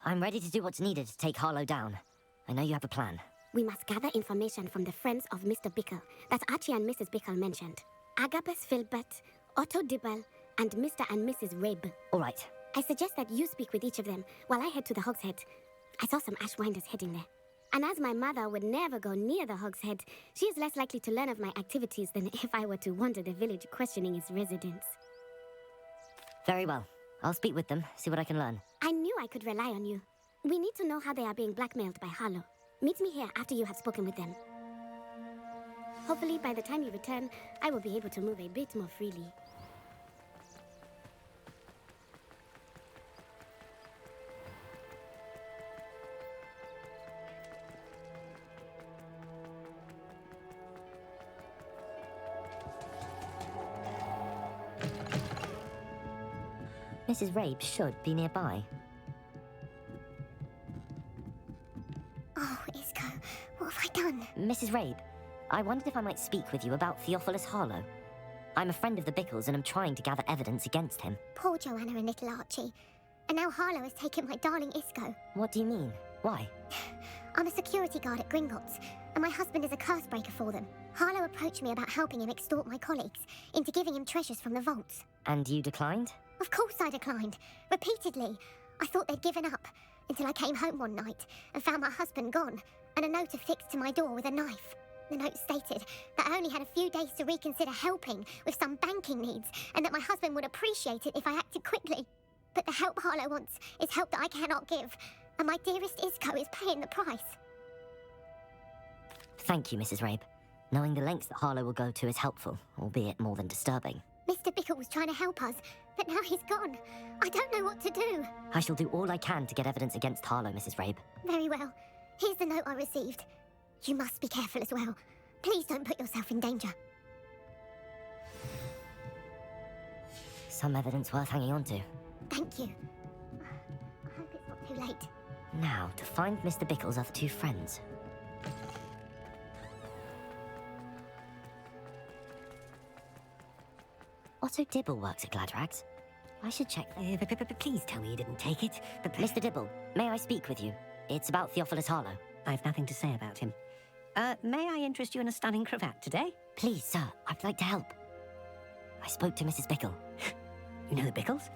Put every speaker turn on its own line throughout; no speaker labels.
I'm ready to do what's needed to take Harlow down. I know you have a plan.
We must gather information from the friends of Mr. Bickle that Archie and Mrs. Bickle mentioned. Agabus Filbert, Otto Dibble, and Mr. and Mrs. Rabe.
All right.
I suggest that you speak with each of them while I head to the Hog's Head. I saw some Ashwinders heading there. And as my mother would never go near the Hog's Head, she is less likely to learn of my activities than if I were to wander the village questioning its residents.
Very well. I'll speak with them, see what I can learn.
I knew I could rely on you. We need to know how they are being blackmailed by Harlow. Meet me here after you have spoken with them. Hopefully, by the time you return, I will be able to move a bit more freely.
Mrs. Rabe should be nearby.
Oh, Isco, what have I done?
Mrs. Rabe, I wondered if I might speak with you about Theophilus Harlow. I'm a friend of the Bickles and I'm trying to gather evidence against him.
Poor Joanna and little Archie. And now Harlow has taken my darling Isco.
What do you mean? Why?
I'm a security guard at Gringotts, and my husband is a curse breaker for them. Harlow approached me about helping him extort my colleagues into giving him treasures from the vaults.
And you declined?
Of course I declined. Repeatedly. I thought they'd given up, until I came home one night and found my husband gone, and a note affixed to my door with a knife. The note stated that I only had a few days to reconsider helping with some banking needs, and that my husband would appreciate it if I acted quickly. But the help Harlow wants is help that I cannot give, and my dearest Isco is paying the price.
Thank you, Mrs. Rabe. Knowing the lengths that Harlow will go to is helpful, albeit more than disturbing.
Mr. Bickle was trying to help us, but now he's gone. I don't know what to do.
I shall do all I can to get evidence against Harlow, Mrs. Rabe.
Very well. Here's the note I received. You must be careful as well. Please don't put yourself in danger.
Some evidence worth hanging on to.
Thank you. I hope it's not too late.
Now, to find Mr. Bickle's other two friends. Otto Dibble works at Gladrags. I should check that.
Please tell me you didn't take it.
Mr. Dibble, may I speak with you? It's about Theophilus Harlow.
I've nothing to say about him. May I interest you in a stunning cravat today?
Please, sir, I'd like to help. I spoke to Mrs. Bickle.
You know the Bickles?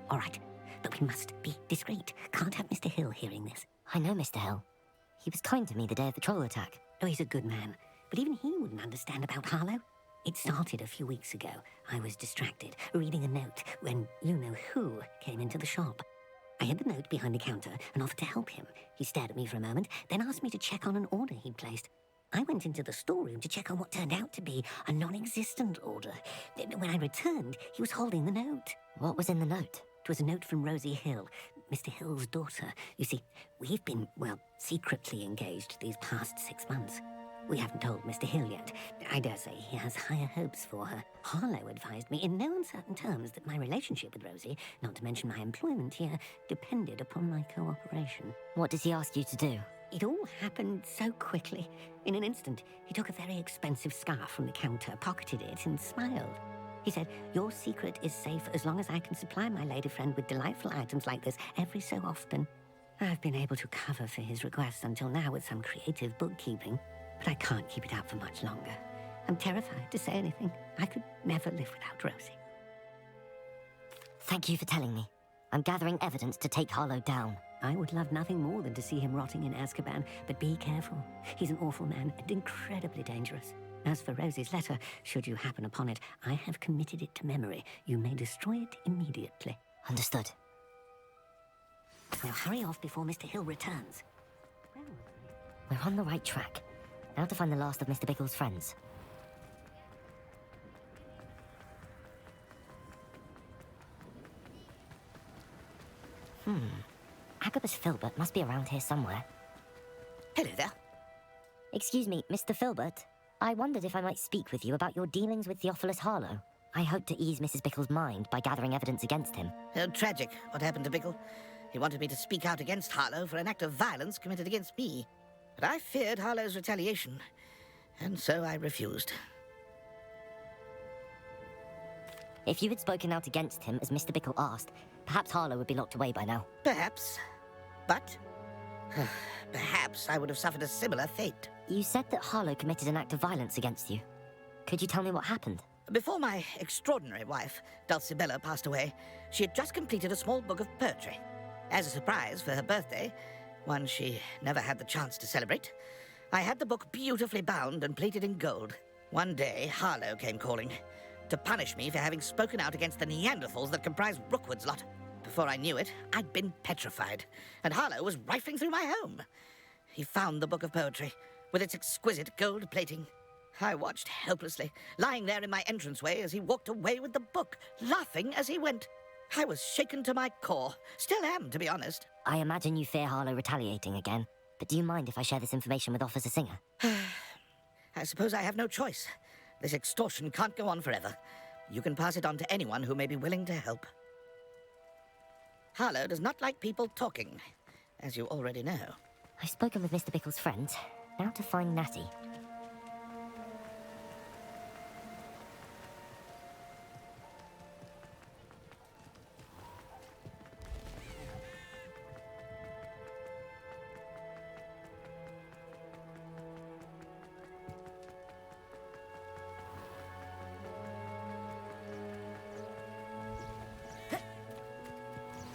All right, but we must be discreet. Can't have Mr. Hill hearing this.
I know Mr. Hill. He was kind to me the day of the troll attack.
Oh, he's a good man, but even he wouldn't understand about Harlow. It started a few weeks ago. I was distracted, reading a note, when you-know-who came into the shop. I hid the note behind the counter and offered to help him. He stared at me for a moment, then asked me to check on an order he'd placed. I went into the storeroom to check on what turned out to be a non-existent order. When I returned, he was holding the note.
What was in the note?
It was a note from Rosie Hill, Mr. Hill's daughter. You see, we've been, well, secretly engaged these past 6 months. We haven't told Mr. Hill yet. I dare say he has higher hopes for her. Harlow advised me in no uncertain terms that my relationship with Rosie, not to mention my employment here, depended upon my cooperation.
What does he ask you to do?
It all happened so quickly. In an instant, he took a very expensive scarf from the counter, pocketed it, and smiled. He said, "Your secret is safe as long as I can supply my lady friend with delightful items like this every so often." I've been able to cover for his requests until now with some creative bookkeeping, but I can't keep it up for much longer. I'm terrified to say anything. I could never live without Rosie.
Thank you for telling me. I'm gathering evidence to take Harlow down.
I would love nothing more than to see him rotting in Azkaban, but be careful. He's an awful man and incredibly dangerous. As for Rosie's letter, should you happen upon it, I have committed it to memory. You may destroy it immediately.
Understood.
Now hurry off before Mr. Hill returns.
We're on the right track. Now to find the last of Mr. Bickle's friends. Agabus Filbert must be around here somewhere.
Hello there.
Excuse me, Mr. Filbert. I wondered if I might speak with you about your dealings with Theophilus Harlow. I hope to ease Mrs. Bickle's mind by gathering evidence against him.
Oh, tragic, what happened to Bickle. He wanted me to speak out against Harlow for an act of violence committed against me. But I feared Harlow's retaliation, and so I refused.
If you had spoken out against him, as Mr. Bickle asked, perhaps Harlow would be locked away by now.
Perhaps, But perhaps I would have suffered a similar fate.
You said that Harlow committed an act of violence against you. Could you tell me what happened?
Before my extraordinary wife, Dulcibella, passed away, she had just completed a small book of poetry. As a surprise for her birthday, one she never had the chance to celebrate, I had the book beautifully bound and plated in gold. One day, Harlow came calling to punish me for having spoken out against the Neanderthals that comprise Rookwood's lot. Before I knew it, I'd been petrified, and Harlow was rifling through my home. He found the book of poetry, with its exquisite gold plating. I watched helplessly, lying there in my entranceway as he walked away with the book, laughing as he went. I was shaken to my core. Still am, to be honest.
I imagine you fear Harlow retaliating again, but do you mind if I share this information with Officer Singer?
I suppose I have no choice. This extortion can't go on forever. You can pass it on to anyone who may be willing to help. Harlow does not like people talking, as you already know.
I've spoken with Mr. Bickle's friends. Now to find Natty.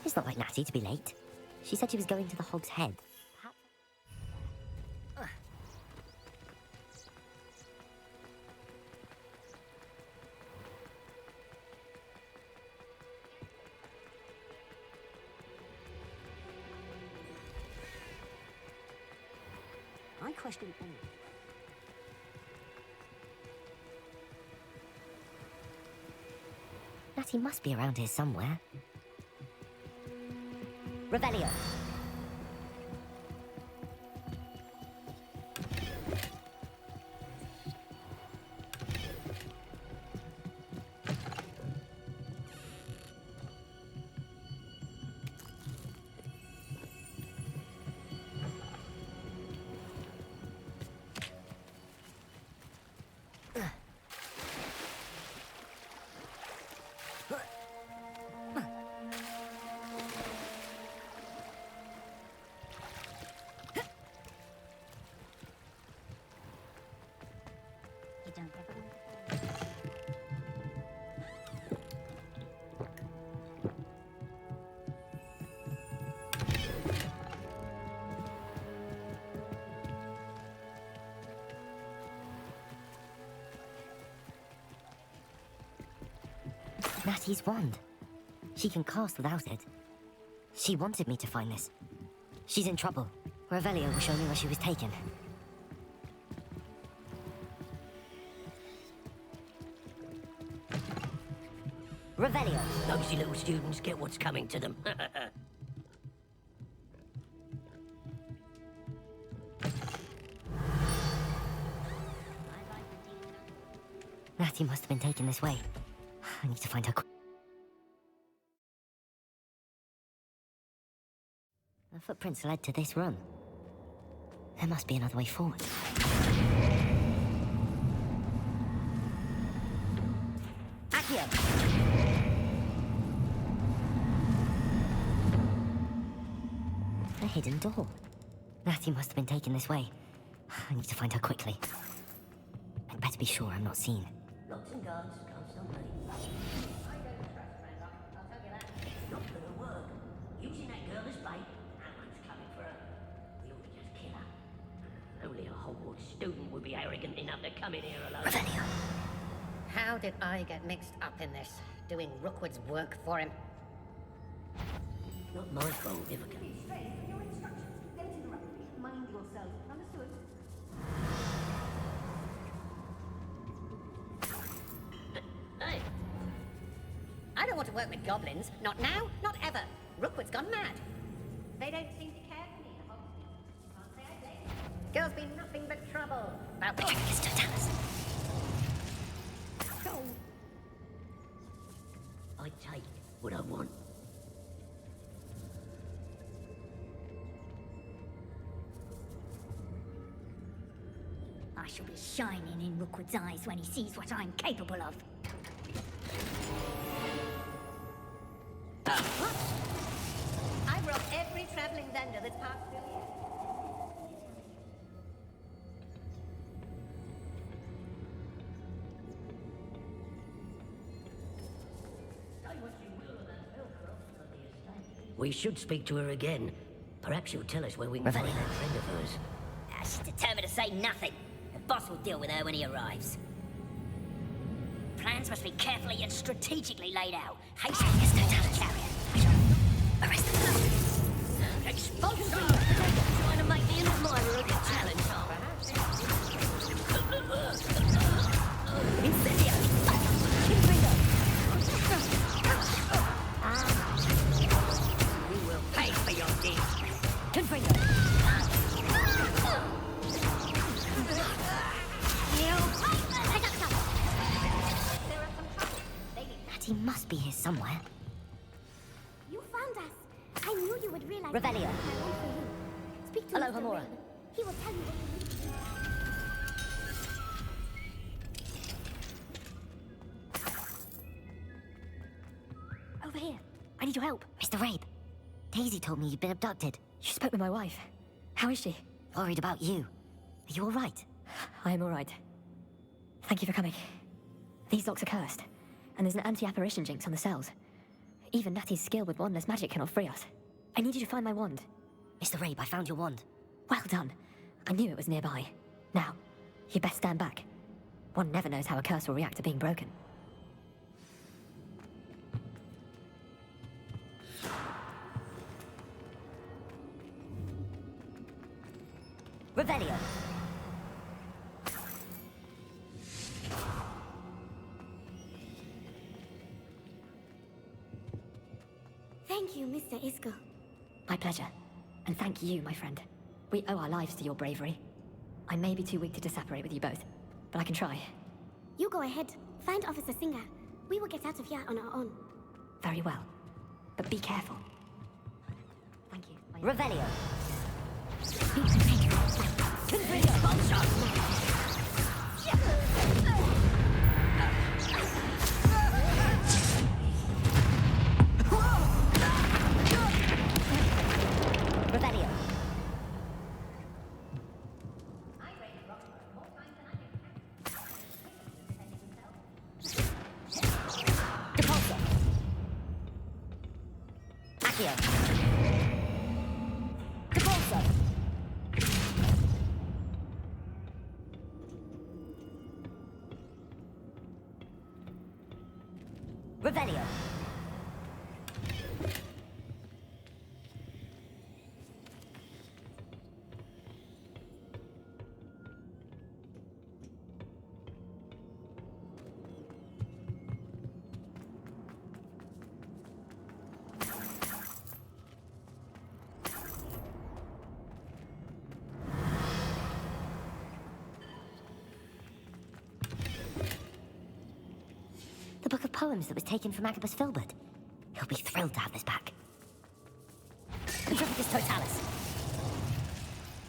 It's not like Natty to be late. She said she was going to the Hog's Head.
I question all.
Natty must be around here somewhere. Revelio. Natty's wand. She can cast without it. She wanted me to find this. She's in trouble. Revelio will show me where she was taken. Revelio.
Nosy little students get what's coming to them.
Natty must have been taken this way. I need to find her. The footprints led to this room. There must be another way forward. Accio! A hidden door. Natty must have been taken this way. I need to find her quickly. I'd better be sure I'm not seen.
Locks and guards, can't stop me. I don't trust Randolph, I'll tell you that. It's not gonna work. Using that girl as bait, that one's coming for her. We ought to just kill her. Only a Hogwarts student would be arrogant enough to come in here alone.
Revelio.
How did I get mixed up in this? Doing Rookwood's work for him?
Not my fault, Vivica.
Mind yourself, understood?
Hey,
I don't want to work with goblins. Not now, not ever. Rookwood's gone mad. They don't seem to care for me, the Hogsmeade. Can't say I blame them. Girls been nothing but trouble. About
The trick is to tell us.
go.
I take what I want.
I shall be shining in Rookwood's eyes when he sees what I'm capable of.
I cover off every travelling vendor that's passed through here.
We should speak to her again. Perhaps she'll tell us where we can find that friend of hers.
She's determined to say nothing. The boss will deal with her when he arrives. Plans must be carefully and strategically laid out. Haste is no doubt a chariot. Arrest them.
Expulsion! Trying to make the admirer of the talent,
Incendio!
You will pay for your deeds.
Confringo!
Natty must be here somewhere.
You found us. I knew you would realize.
Revelio.
I went for you. Speak to
Hello,
Mr.
Hamura.
Rain. He will tell you what you need.
Over here. I need your help. Mr. Rabe. Daisy told me you'd been abducted.
You spoke with my wife. How is she?
Worried about you. Are you all right?
I am all right. Thank you for coming. These locks are cursed, and there's an anti-apparition jinx on the cells. Even Natty's skill with wandless magic cannot free us. I need you to find my wand.
Mr. Rabe, I found your wand.
Well done. I knew it was nearby. Now, you best stand back. One never knows how a curse will react to being broken.
Revelio.
Thank you, Mr. Isco.
My pleasure. And thank you, my friend. We owe our lives to your bravery. I may be too weak to disapparate with you both, but I can try.
You go ahead. Find Officer Singer. We will get out of here on our own.
Very well. But be careful. Thank you.
Revelio. Revelio. Depulso. Accio. Depulso. Revelio. The book of poems that was taken from Agabus Filbert. He'll be thrilled to have this back. Contributus Totalis.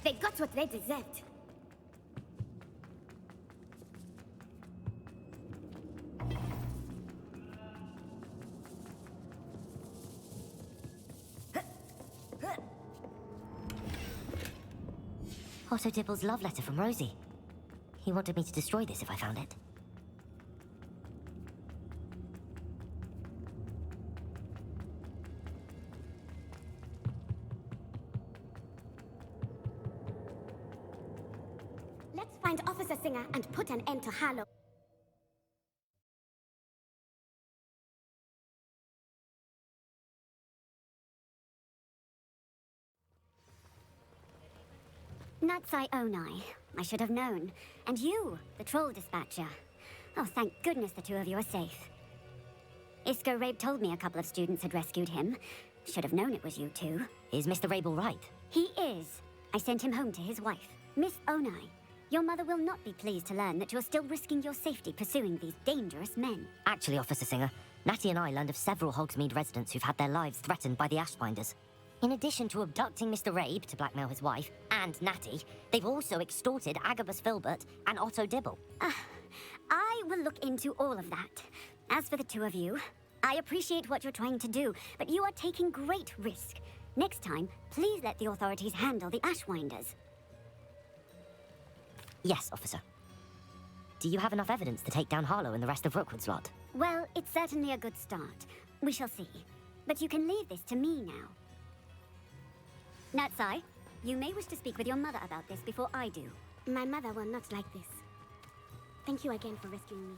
They got what they deserved.
Otto Dibble's love letter from Rosie. He wanted me to destroy this if I found it.
Let's find Officer Singer and put an end to Harlow.
Natsai Onai. I should have known. And you, the troll dispatcher. Oh, thank goodness the two of you are safe. Isco Rabe told me a couple of students had rescued him. Should have known it was you two.
Is Mr. Rabe all right?
He is. I sent him home to his wife. Miss Onai, your mother will not be pleased to learn that you're still risking your safety pursuing these dangerous men.
Actually, Officer Singer, Natty and I learned of several Hogsmeade residents who've had their lives threatened by the Ashbinders. In addition to abducting Mr. Rabe to blackmail his wife and Natty, they've also extorted Agabus Filbert and Otto Dibble.
I will look into all of that. As for the two of you, I appreciate what you're trying to do, but you are taking great risk. Next time, please let the authorities handle the Ashwinders.
Yes, officer. Do you have enough evidence to take down Harlow and the rest of Rookwood's lot?
Well, it's certainly a good start. We shall see. But you can leave this to me now. Natsai, you may wish to speak with your mother about this before I do.
My mother will not like this. Thank you again for rescuing me.